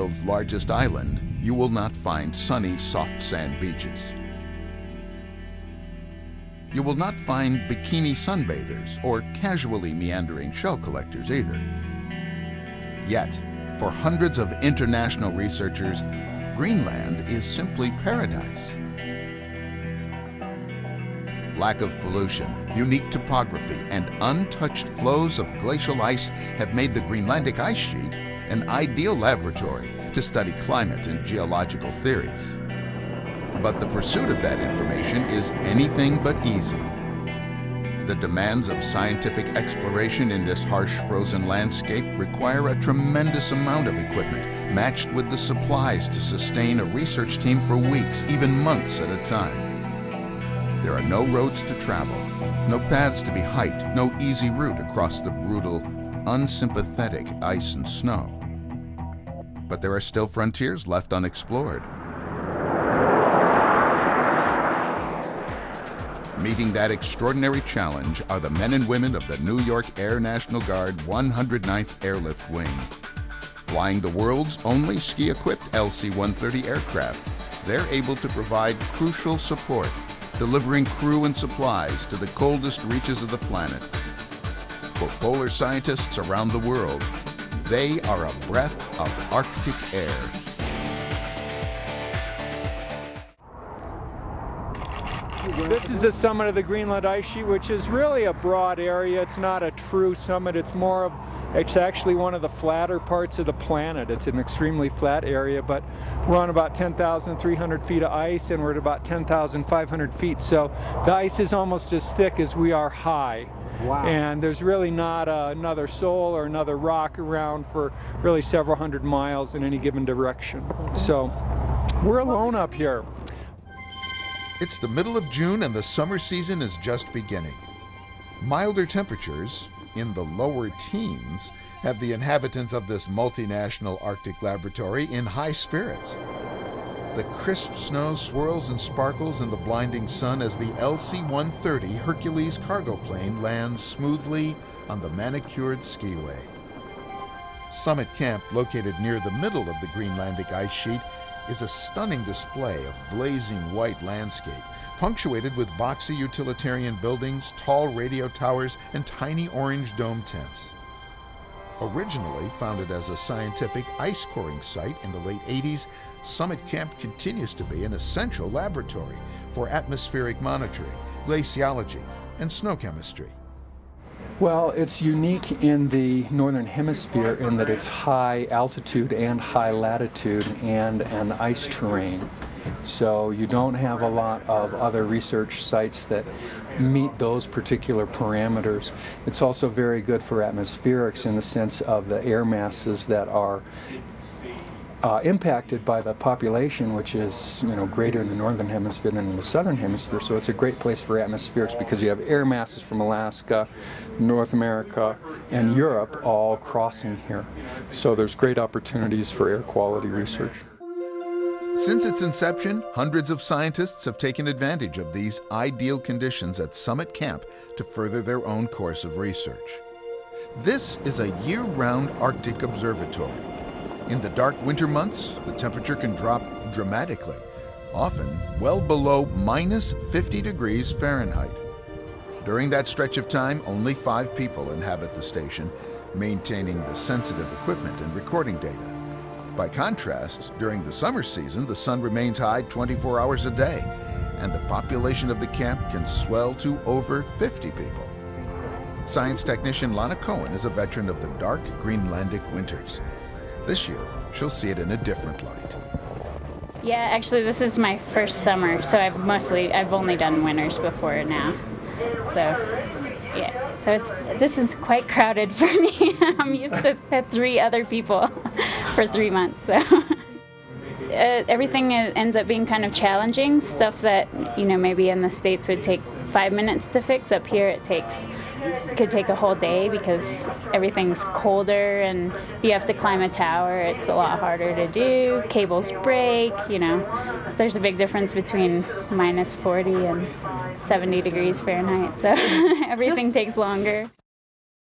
world's largest island, you will not find sunny, soft sand beaches. You will not find bikini sunbathers or casually meandering shell collectors either. Yet, for hundreds of international researchers, Greenland is simply paradise. Lack of pollution, unique topography, and untouched flows of glacial ice have made the Greenlandic ice sheet an ideal laboratory to study climate and geological theories. But the pursuit of that information is anything but easy. The demands of scientific exploration in this harsh frozen landscape require a tremendous amount of equipment, matched with the supplies to sustain a research team for weeks, even months at a time. There are no roads to travel, no paths to be hiked, no easy route across the brutal, unsympathetic ice and snow. But there are still frontiers left unexplored. Meeting that extraordinary challenge are the men and women of the New York Air National Guard 109th Airlift Wing. Flying the world's only ski-equipped LC-130 aircraft, they're able to provide crucial support, delivering crew and supplies to the coldest reaches of the planet. For polar scientists around the world, they are a breath of Arctic air. This is the summit of the Greenland ice sheet, which is really a broad area. It's not a true summit. It's actually one of the flatter parts of the planet. It's an extremely flat area, but we're on about 10,300 feet of ice, and we're at about 10,500 feet. So the ice is almost as thick as we are high. Wow. And there's really not another soul or another rock around for really several hundred miles in any given direction. So we're alone up here. It's the middle of June and the summer season is just beginning. Milder temperatures, in the lower teens, have the inhabitants of this multinational Arctic laboratory in high spirits. The crisp snow swirls and sparkles in the blinding sun as the LC-130 Hercules cargo plane lands smoothly on the manicured skiway. Summit Camp, located near the middle of the Greenlandic ice sheet, is a stunning display of blazing white landscape, punctuated with boxy utilitarian buildings, tall radio towers, and tiny orange dome tents. Originally founded as a scientific ice coring site in the late 80s, Summit Camp continues to be an essential laboratory for atmospheric monitoring, glaciology, and snow chemistry. Well, it's unique in the northern hemisphere in that it's high altitude and high latitude and an ice terrain. So you don't have a lot of other research sites that meet those particular parameters. It's also very good for atmospherics in the sense of the air masses that are impacted by the population, which is greater in the northern hemisphere than in the southern hemisphere. So it's a great place for atmospherics because you have air masses from Alaska, North America, and Europe all crossing here. So there's great opportunities for air quality research. Since its inception, hundreds of scientists have taken advantage of these ideal conditions at Summit Camp to further their own course of research. This is a year-round Arctic observatory. In the dark winter months, the temperature can drop dramatically, often well below -50 degrees Fahrenheit. During that stretch of time, only 5 people inhabit the station, maintaining the sensitive equipment and recording data. By contrast, during the summer season, the sun remains high 24 hours a day, and the population of the camp can swell to over 50 people. Science technician Lana Cohen is a veteran of the dark Greenlandic winters. This year, she'll see it in a different light. Yeah, actually this is my first summer, so I've only done winters before now. So yeah, so this is quite crowded for me. I'm used to 3 other people for 3 months, so. Everything ends up being kind of challenging. Stuff that maybe in the States would take 5 minutes to fix. Up here it could take a whole day because everything's colder, and if you have to climb a tower, it's a lot harder to do. Cables break. There's a big difference between -40 and 70 degrees Fahrenheit. So everything takes longer.